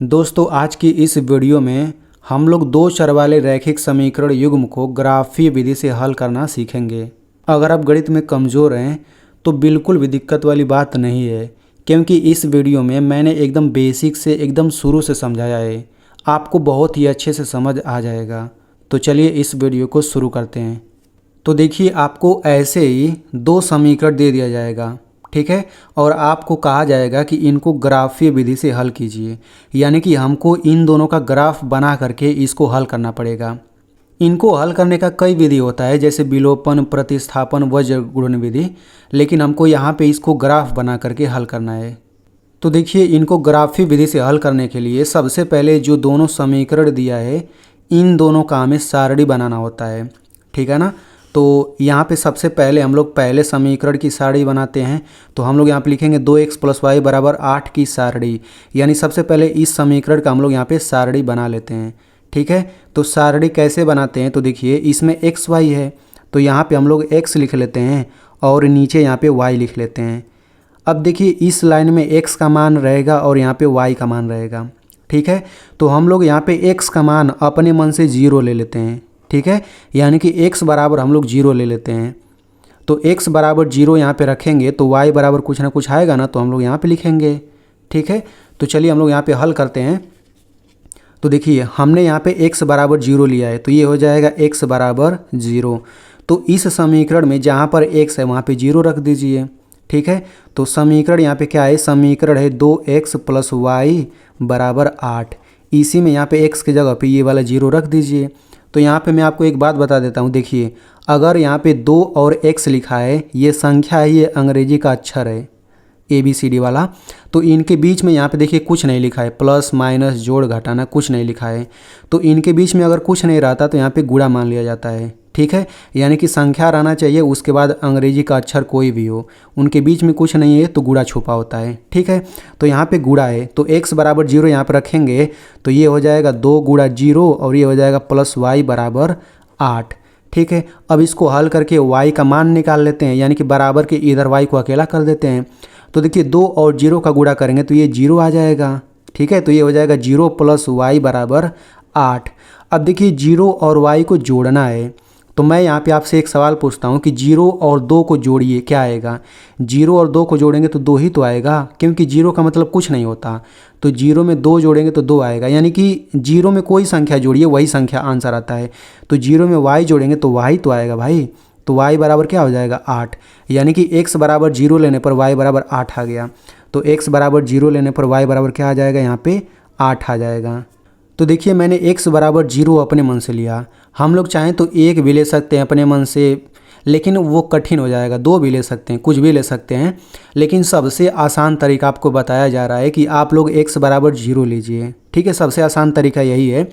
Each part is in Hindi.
दोस्तों आज की इस वीडियो में हम लोग दो चर वाले रैखिक समीकरण युग्म को ग्राफीय विधि से हल करना सीखेंगे। अगर आप गणित में कमज़ोर हैं तो बिल्कुल भी दिक्कत वाली बात नहीं है, क्योंकि इस वीडियो में मैंने एकदम बेसिक से एकदम शुरू से समझाया है। आपको बहुत ही अच्छे से समझ आ जाएगा। तो चलिए इस वीडियो को शुरू करते हैं। तो देखिए, आपको ऐसे ही दो समीकरण दे दिया जाएगा, ठीक है, और आपको कहा जाएगा कि इनको ग्राफीय विधि से हल कीजिए, यानी कि हमको इन दोनों का ग्राफ बना करके इसको हल करना पड़ेगा। इनको हल करने का कई विधि होता है, जैसे विलोपन, प्रतिस्थापन, वज्र गुणन विधि, लेकिन हमको यहाँ पे इसको ग्राफ बना करके हल करना है। तो देखिए, इनको ग्राफीय विधि से हल करने के लिए सबसे पहले जो दोनों समीकरण दिया है इन दोनों का हमें सारणी बनाना होता है, ठीक है ना। तो यहाँ पे सबसे पहले हम लोग पहले समीकरण की सारणी बनाते हैं। तो हम लोग यहाँ पे लिखेंगे 2x + y = 8 की सारणी, यानी सबसे पहले इस समीकरण का हम लोग यहाँ पे सारणी बना लेते हैं, ठीक है। तो सारणी कैसे बनाते हैं, तो देखिए इसमें x y है, तो यहाँ पे हम लोग x लिख लेते हैं और नीचे यहाँ पे y लिख लेते हैं। अब देखिए इस लाइन में x का मान रहेगा और यहाँ पे y का मान रहेगा, ठीक है। तो हम लोग यहाँ पे x का मान अपने मन से 0 ले लेते हैं, ठीक है, यानी कि x बराबर हम लोग 0 ले लेते हैं। तो x बराबर 0 यहाँ पे रखेंगे तो y बराबर कुछ ना कुछ आएगा ना, तो हम लोग यहाँ पे लिखेंगे, ठीक है। तो चलिए हम लोग यहाँ पे हल करते हैं। तो देखिए हमने यहाँ पे x बराबर 0 लिया है, तो ये हो जाएगा x बराबर 0। तो इस समीकरण में जहाँ पर x है वहाँ पे 0 रख दीजिए, ठीक है। तो समीकरण यहाँ पे क्या है, समीकरण है 2x + y = 8। इसी में यहाँ पे x की जगह पे ये वाला 0 रख दीजिए। तो यहाँ पे मैं आपको एक बात बता देता हूँ, देखिए अगर यहाँ पे 2 और x लिखा है, ये संख्या है, ये अंग्रेजी का अक्षर है ABCD वाला, तो इनके बीच में यहाँ पे देखिए कुछ नहीं लिखा है, प्लस माइनस जोड़ घटाना कुछ नहीं लिखा है। तो इनके बीच में अगर कुछ नहीं रहता तो यहाँ पे गुणा मान लिया जाता है, ठीक है, यानी कि संख्या रहना चाहिए, उसके बाद अंग्रेजी का अक्षर कोई भी हो, उनके बीच में कुछ नहीं है तो गुणा छुपा होता है, ठीक है। तो यहाँ पे गुणा है, तो x बराबर 0 यहाँ पर रखेंगे तो ये हो जाएगा 2 × 0 और ये हो जाएगा +y = 8, ठीक है। अब इसको हल करके y का मान निकाल लेते हैं, यानी कि बराबर के इधर y को अकेला कर देते हैं। तो देखिए 2 और 0 का गुणा करेंगे तो ये 0 आ जाएगा, ठीक है। तो ये हो जाएगा 0 + y = 8। अब देखिए 0 और y को जोड़ना है, तो मैं यहाँ पे आपसे एक सवाल पूछता हूँ कि 0 और 2 को जोड़िए, क्या आएगा। 0 और 2 को जोड़ेंगे तो 2 ही तो आएगा, क्योंकि 0 का मतलब कुछ नहीं होता। तो 0 में 2 जोड़ेंगे तो 2 आएगा, यानी कि 0 में कोई संख्या जोड़िए वही संख्या आंसर आता है। तो 0 में y जोड़ेंगे तो y तो आएगा भाई। तो y बराबर क्या हो जाएगा 8, यानी कि x बराबर 0 लेने पर y बराबर 8 आ गया। तो x बराबर 0 लेने पर y बराबर क्या आ जाएगा, यहाँ पे 8 आ जाएगा। तो देखिए मैंने x बराबर 0 अपने मन से लिया, हम लोग चाहें तो 1 भी ले सकते हैं अपने मन से, लेकिन वो कठिन हो जाएगा। 2 भी ले सकते हैं, कुछ भी ले सकते हैं, लेकिन सबसे आसान तरीका आपको बताया जा रहा है कि आप लोग x बराबर 0 लीजिए, ठीक है, सबसे आसान तरीका यही है।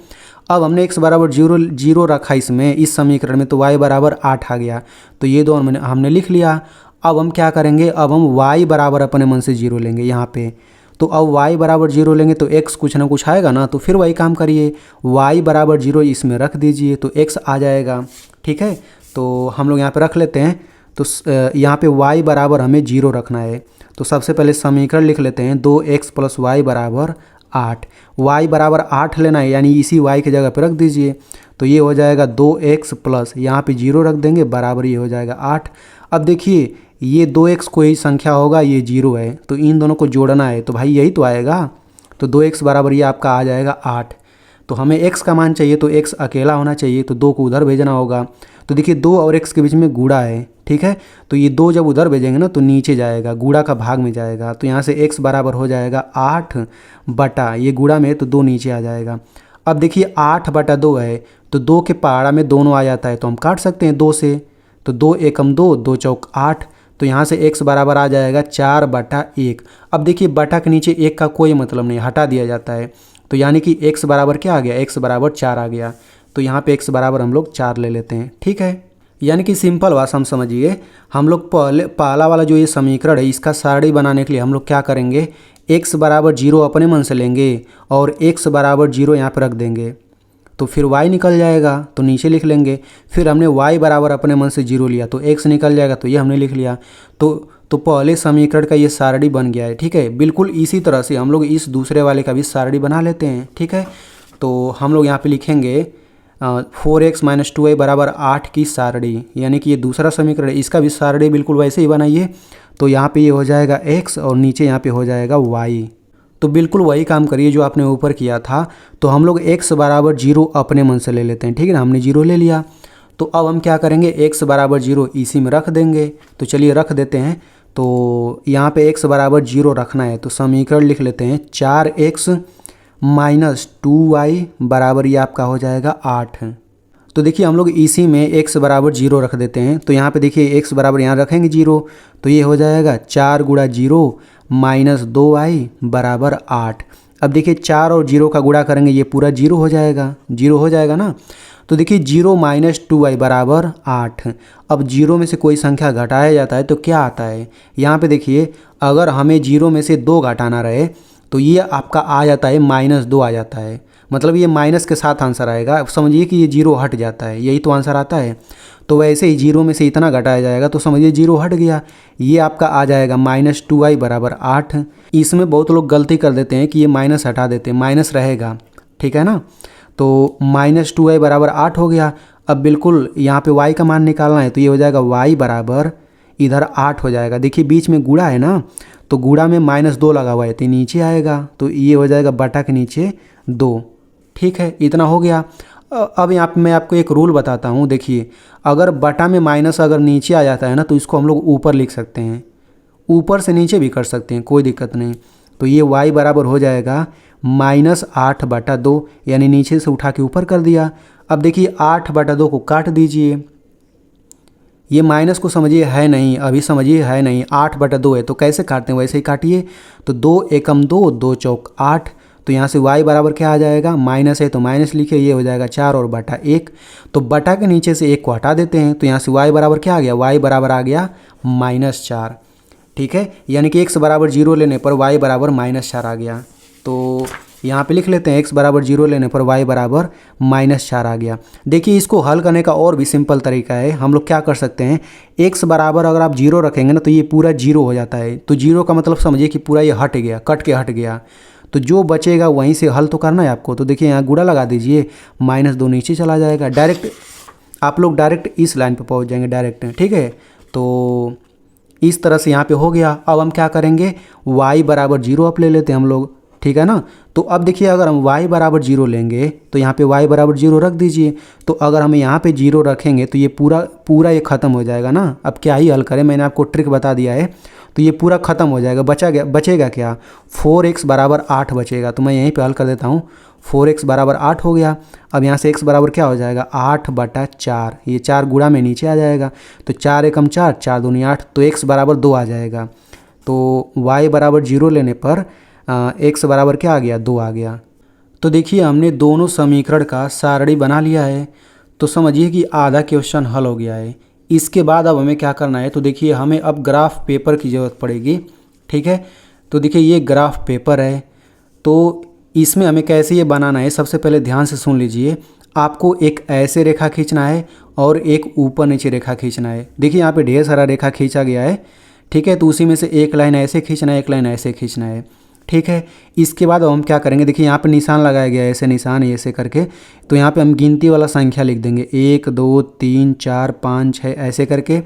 अब हमने x बराबर 0 रखा इसमें, इस समीकरण में, तो y बराबर 8 आ गया। तो ये दो हमने लिख लिया। अब हम क्या करेंगे, अब हम y बराबर अपने मन से 0 लेंगे यहाँ पे। तो अब y बराबर 0 लेंगे तो x कुछ ना कुछ आएगा ना, तो फिर वही काम करिए, y बराबर 0 इसमें रख दीजिए तो x आ जाएगा, ठीक है। तो हम लोग यहाँ पे रख लेते हैं। तो यहाँ पे y बराबर हमें 0 रखना है, तो सबसे पहले समीकरण लिख लेते हैं 2x + y = 8। y बराबर 8 लेना है, यानी इसी y की जगह पे रख दीजिए। तो ये हो जाएगा 2x प्लस यहाँ पे 0 रख देंगे बराबर ये हो जाएगा 8। अब देखिए ये 2x कोई संख्या होगा, ये 0 है, तो इन दोनों को जोड़ना है, तो भाई यही तो आएगा। तो 2x बराबर ये आपका आ जाएगा 8। तो हमें x का मान चाहिए, तो x अकेला होना चाहिए, तो 2 को उधर भेजना होगा। तो देखिए 2 और x के बीच में गुणा है, ठीक है। तो ये 2 जब उधर भेजेंगे ना तो नीचे जाएगा, गुणा का भाग में जाएगा। तो यहाँ से x बराबर हो जाएगा 8 बटा, ये गुणा में तो 2 नीचे आ जाएगा। अब देखिए 8 बटा 2 है, तो 2 के पहाड़ा में दोनों आ जाता है, तो हम काट सकते हैं 2 से। तो 2 एकम 2, 2 चौक 8। तो यहाँ से x बराबर आ जाएगा 4 बटा 1। अब देखिए बटा के नीचे 1 का कोई मतलब नहीं, हटा दिया जाता है। तो यानी कि x बराबर क्या आ गया, x बराबर 4 आ गया। तो यहाँ पे x बराबर हम लोग 4 ले लेते हैं, ठीक है। यानी कि सिंपल भाषा हम समझिए, हम लोग पहला वाला जो ये समीकरण है इसका सारणी बनाने के लिए हम लोग क्या करेंगे, x बराबर 0 अपने मन से लेंगे और x बराबर 0 यहाँ पर रख देंगे, तो फिर y निकल जाएगा, तो नीचे लिख लेंगे। फिर हमने y बराबर अपने मन से 0 लिया तो x निकल जाएगा, तो ये हमने लिख लिया। तो पहले समीकरण का ये सारणी बन गया है। ठीक है, बिल्कुल इसी तरह से हम लोग इस दूसरे वाले का भी सारणी बना लेते हैं। ठीक है, तो हम लोग यहाँ पे लिखेंगे 4x - 2y बराबर 8 की सारणी, यानी कि ये दूसरा समीकरण है, इसका भी सारणी बिल्कुल वैसे ही बनाइए। तो यहाँ पे ये हो जाएगा x और नीचे यहाँ पे हो जाएगा y। तो बिल्कुल वही काम करिए जो आपने ऊपर किया था। तो हम लोग x बराबर 0 अपने मन से ले लेते हैं। ठीक है ना, हमने 0 ले लिया। तो अब हम क्या करेंगे, x बराबर 0 इसी में रख देंगे। तो चलिए रख देते हैं। तो यहाँ पे x बराबर 0 रखना है, तो समीकरण लिख लेते हैं 4x - 2y बराबर ये आपका हो जाएगा 8। तो देखिए हम लोग इसी में x बराबर 0 रख देते हैं। तो यहाँ पे देखिए x बराबर यहाँ रखेंगे 0, तो ये हो जाएगा 4 गुणा 0 - 2y बराबर 8। अब देखिए 4 और 0 का गुणा करेंगे, ये पूरा 0 हो जाएगा, 0 हो जाएगा ना। तो देखिए 0 - 2y बराबर 8। अब 0 में से कोई संख्या घटाया जाता है तो क्या आता है, यहाँ पे देखिए अगर हमें 0 में से 2 घटाना रहे तो ये आपका आ जाता है -2 आ जाता है, मतलब ये माइनस के साथ आंसर आएगा। अब समझिए कि ये 0 हट जाता है, यही तो आंसर आता है। तो वैसे ही 0 में से इतना घटाया जाएगा तो समझिए 0 हट गया, ये आपका आ जाएगा -2y बराबर 8। इसमें बहुत लोग गलती कर देते हैं कि ये माइनस हटा देते हैं, माइनस रहेगा। ठीक है ना, तो -2y बराबर 8 हो गया। अब बिल्कुल यहाँ पे y का मान निकालना है, तो ये हो जाएगा y बराबर इधर 8 हो जाएगा। देखिए बीच में गुणा है ना, तो गुणा में -2 लगा हुआ है तो नीचे आएगा, तो ये हो जाएगा बटा के नीचे 2। ठीक है, इतना हो गया। अब यहाँ पे मैं आपको एक रूल बताता हूँ। देखिए अगर बटा में माइनस अगर नीचे आ जाता है ना, तो इसको हम लोग ऊपर लिख सकते हैं, ऊपर से नीचे भी कर सकते हैं, कोई दिक्कत नहीं। तो ये y बराबर हो जाएगा -8/2, यानी नीचे से उठा के ऊपर कर दिया। अब देखिए 8/2 को काट दीजिए, ये माइनस को समझिए है नहीं, अभी समझिए है नहीं, 8/2 है तो कैसे काटते हैं वैसे ही काटिए। तो 2 एकम 2, 2 चौक 8। तो यहाँ से y बराबर क्या आ जाएगा, माइनस है तो माइनस लिखिए, ये हो जाएगा 4 और बटा 1। तो बटा के नीचे से 1 को हटा देते हैं, तो यहाँ से y बराबर क्या आ गया, y बराबर आ गया -4। ठीक है, यानी कि x बराबर 0 लेने पर y बराबर -4 आ गया। तो यहाँ पे लिख लेते हैं x बराबर 0 लेने पर y बराबर -4 आ गया। देखिए इसको हल करने का और भी सिंपल तरीका है। हम लोग क्या कर सकते हैं, x बराबर अगर आप 0 रखेंगे ना तो ये पूरा 0 हो जाता है। तो 0 का मतलब समझिए कि पूरा ये हट गया, कट के हट गया। तो जो बचेगा वहीं से हल तो करना है आपको। तो देखिए यहाँ गुणा लगा दीजिए, -2 नीचे चला जाएगा, डायरेक्ट आप लोग डायरेक्ट इस लाइन पे पहुँच जाएंगे डायरेक्ट। ठीक है, तो इस तरह से यहाँ पे हो गया। अब हम क्या करेंगे, y बराबर 0 आप ले लेते हैं हम लोग। ठीक है ना, तो अब देखिए अगर हम y बराबर 0 लेंगे तो यहाँ पे y बराबर 0 रख दीजिए। तो अगर हम यहाँ पे 0 रखेंगे तो ये पूरा ये ख़त्म हो जाएगा ना। अब क्या ही हल करें, मैंने आपको ट्रिक बता दिया है। तो ये पूरा ख़त्म हो जाएगा, बचेगा क्या, 4x बराबर 8 बचेगा। तो मैं यहीं पे हल कर देता हूँ, 4x बराबर 8 हो गया। अब यहाँ से x बराबर क्या हो जाएगा, 8/4, ये 4 गुणा में नीचे आ जाएगा। तो 4 एकम 4, 4 दूनी 8, तो x बराबर 2 आ जाएगा। तो y बराबर 0 लेने पर x बराबर क्या आ गया, 2 आ गया। तो देखिए हमने दोनों समीकरण का सारणी बना लिया है। तो समझिए कि आधा क्वेश्चन हल हो गया है। इसके बाद अब हमें क्या करना है, तो देखिए हमें अब ग्राफ पेपर की ज़रूरत पड़ेगी। ठीक है, तो देखिए ये ग्राफ पेपर है, तो इसमें हमें कैसे ये बनाना है, सबसे पहले ध्यान से सुन लीजिए। आपको एक ऐसे रेखा खींचना है और एक ऊपर नीचे रेखा खींचना है। देखिए यहाँ पे ढेर सारा रेखा खींचा गया है। ठीक है, तो उसी में से एक लाइन ऐसे खींचना है, एक लाइन ऐसे खींचना है। ठीक है, इसके बाद हम क्या करेंगे, देखिए यहाँ पे निशान लगाया गया है, ऐसे निशान ऐसे करके। तो यहाँ पे हम गिनती वाला संख्या लिख देंगे, 1 2 3 4 5 6 ऐसे करके।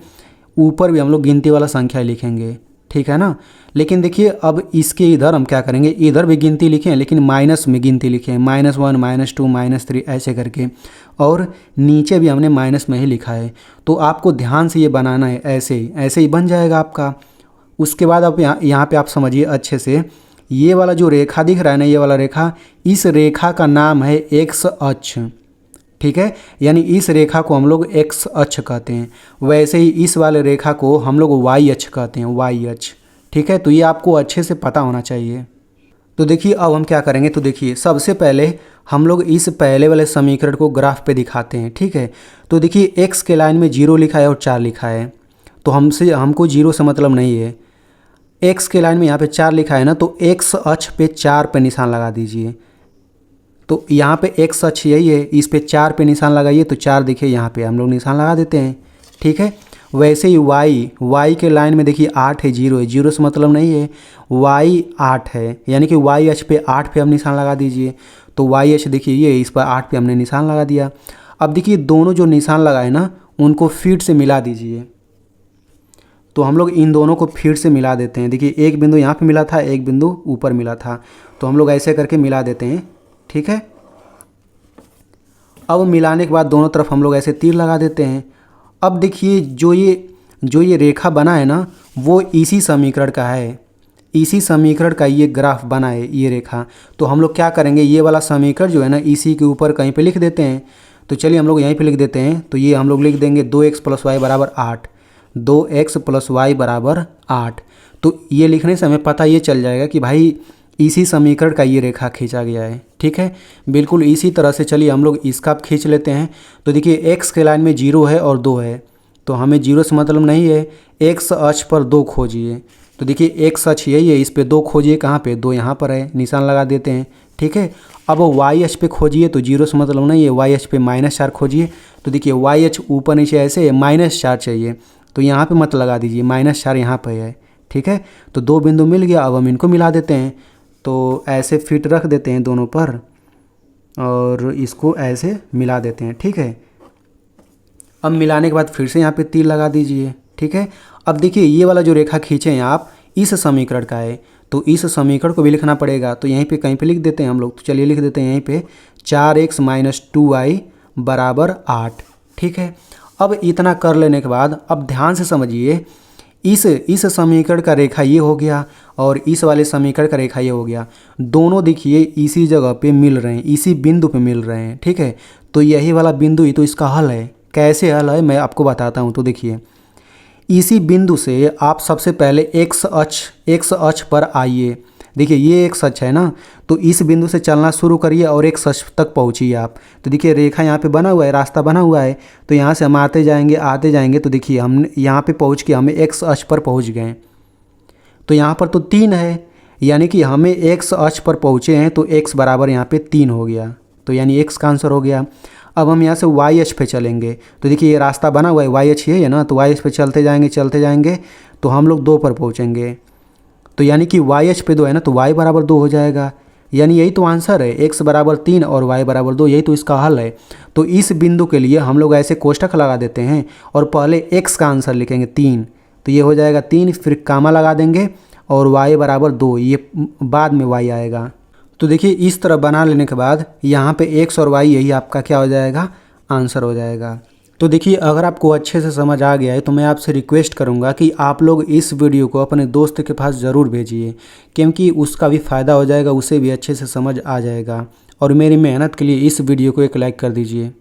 ऊपर भी हम लोग गिनती वाला संख्या लिखेंगे। ठीक है ना, लेकिन देखिए अब इसके इधर हम क्या करेंगे, इधर भी गिनती लिखें लेकिन माइनस में गिनती लिखें, -1 -2 -3 ऐसे करके। और नीचे भी हमने माइनस में ही लिखा है। तो आपको ध्यान से ये बनाना है, ऐसे ही बन जाएगा आपका। उसके बाद आप यहाँ पे आप समझिए अच्छे से, ये वाला जो रेखा दिख रहा है ना, ये वाला रेखा, इस रेखा का नाम है x अक्ष। ठीक है, यानी इस रेखा को हम लोग x अक्ष कहते हैं। वैसे ही इस वाले रेखा को हम लोग y अक्ष कहते हैं, y अक्ष। ठीक है, तो ये आपको अच्छे से पता होना चाहिए। तो देखिए अब हम क्या करेंगे, तो देखिए सबसे पहले हम लोग इस पहले वाले समीकरण को ग्राफ पे दिखाते हैं। ठीक है, तो देखिए x के लाइन में 0 लिखा है और 4 लिखा है, तो हमको 0 से मतलब नहीं है। x के लाइन में यहाँ पे 4 लिखा है ना, तो x अक्ष पे 4 पे निशान लगा दीजिए। तो यहाँ पे x अक्ष यही है, इस पे 4 पे निशान लगाइए, तो 4 देखिए यहाँ पे हम लोग निशान लगा देते हैं। ठीक है, वैसे ही y के लाइन में देखिए 8 है, 0 है, 0 से मतलब नहीं है, y 8 है, यानी कि y अक्ष पे 8 पे हम निशान लगा दीजिए। तो y अक्ष देखिए ये इस पर 8 पे हमने निशान लगा दिया। अब देखिए दोनों जो निशान लगाए ना उनको फिर से मिला दीजिए। तो हम लोग इन दोनों को फिर से मिला देते हैं। देखिए एक बिंदु यहाँ पे मिला था, एक बिंदु ऊपर मिला था, तो हम लोग ऐसे करके मिला देते हैं, ठीक है। अब मिलाने के बाद दोनों तरफ हम लोग ऐसे तीर लगा देते हैं। अब देखिए जो ये रेखा बना है ना वो इसी समीकरण का है, इसी समीकरण का ये ग्राफ बना है ये रेखा। तो हम लोग क्या करेंगे, ये वाला समीकरण जो है ना इसी के ऊपर कहीं पे लिख देते हैं। तो चलिए हम लोग यहीं पे लिख देते हैं। तो ये हम लोग लिख देंगे 2x + y = 8, 2x + y = 8। तो ये लिखने से हमें पता ये चल जाएगा कि भाई इसी समीकरण का ये रेखा खींचा गया है, ठीक है। बिल्कुल इसी तरह से चलिए हम लोग इसका खींच लेते हैं। तो देखिए x के लाइन में 0 है और 2 है, तो हमें 0 से मतलब नहीं है, x अक्ष पर 2 खोजिए। तो देखिए x अक्ष यही है, इस पे 2 खोजिए, कहाँ पे, 2 यहाँ पर है, निशान लगा देते हैं, ठीक है। अब y अक्ष पे खोजिए, तो 0 से मतलब नहीं है, y अक्ष पे -4 खोजिए। तो देखिए y अक्ष ऊपर नीचे ऐसे है, -4 चाहिए, तो यहाँ पे मत लगा दीजिए, -4 यहाँ पर है, ठीक है। तो 2 बिंदु मिल गया। अब हम इनको मिला देते हैं। तो ऐसे फिट रख देते हैं दोनों पर और इसको ऐसे मिला देते हैं, ठीक है। अब मिलाने के बाद फिर से यहाँ पे तीर लगा दीजिए, ठीक है। अब देखिए ये वाला जो रेखा खींचे हैं आप इस समीकरण का है, तो इस समीकरण को भी लिखना पड़ेगा। तो यहीं पे कहीं पे लिख देते हैं हम लोग। तो चलिए लिख देते हैं यहीं पे 4x - 2y = 8, ठीक है। अब इतना कर लेने के बाद अब ध्यान से समझिए, इस समीकरण का रेखा ये हो गया और इस वाले समीकरण का रेखा ये हो गया। दोनों देखिए इसी जगह पे मिल रहे हैं, इसी बिंदु पे मिल रहे हैं, ठीक है। तो यही वाला बिंदु ही तो इसका हल है। कैसे हल है मैं आपको बताता हूँ। तो देखिए इसी बिंदु से आप सबसे पहले x अक्ष पर आइए। देखिए ये x अक्ष है ना, तो इस बिंदु से चलना शुरू करिए और x अक्ष तक पहुँचिए आप। तो देखिए रेखा यहाँ पे बना हुआ है, रास्ता बना हुआ है, तो यहाँ से हम आते जाएंगे। तो देखिए हमने यहाँ पे पहुँच के हमें x अक्ष पर पहुँच गए। तो यहाँ पर तो 3 है, यानी कि हमें x अक्ष पर पहुँचे हैं, तो x बराबर यहाँ पे 3 हो गया, तो यानी x का आंसर हो गया। अब हम यहाँ से y अक्ष पे चलेंगे। तो देखिए ये रास्ता बना हुआ है, y अक्ष है ना, तो y अक्ष पे चलते जाएंगे तो हम लोग 2 पर पहुँचेंगे। तो यानी कि y अक्ष पे 2 है ना, तो y बराबर 2 हो जाएगा। यानी यही तो आंसर है, x बराबर 3 और y बराबर 2, यही तो इसका हल है। तो इस बिंदु के लिए हम लोग ऐसे कोष्ठक लगा देते हैं और पहले x का आंसर लिखेंगे 3, तो ये हो जाएगा 3, फिर कामा लगा देंगे और y बराबर 2, ये बाद में y आएगा। तो देखिए इस तरह बना लेने के बाद यहाँ पे x और y यही आपका क्या हो जाएगा, आंसर हो जाएगा। तो देखिए अगर आपको अच्छे से समझ आ गया है तो मैं आपसे रिक्वेस्ट करूँगा कि आप लोग इस वीडियो को अपने दोस्त के पास ज़रूर भेजिए, क्योंकि उसका भी फ़ायदा हो जाएगा, उसे भी अच्छे से समझ आ जाएगा। और मेरी मेहनत के लिए इस वीडियो को एक लाइक कर दीजिए।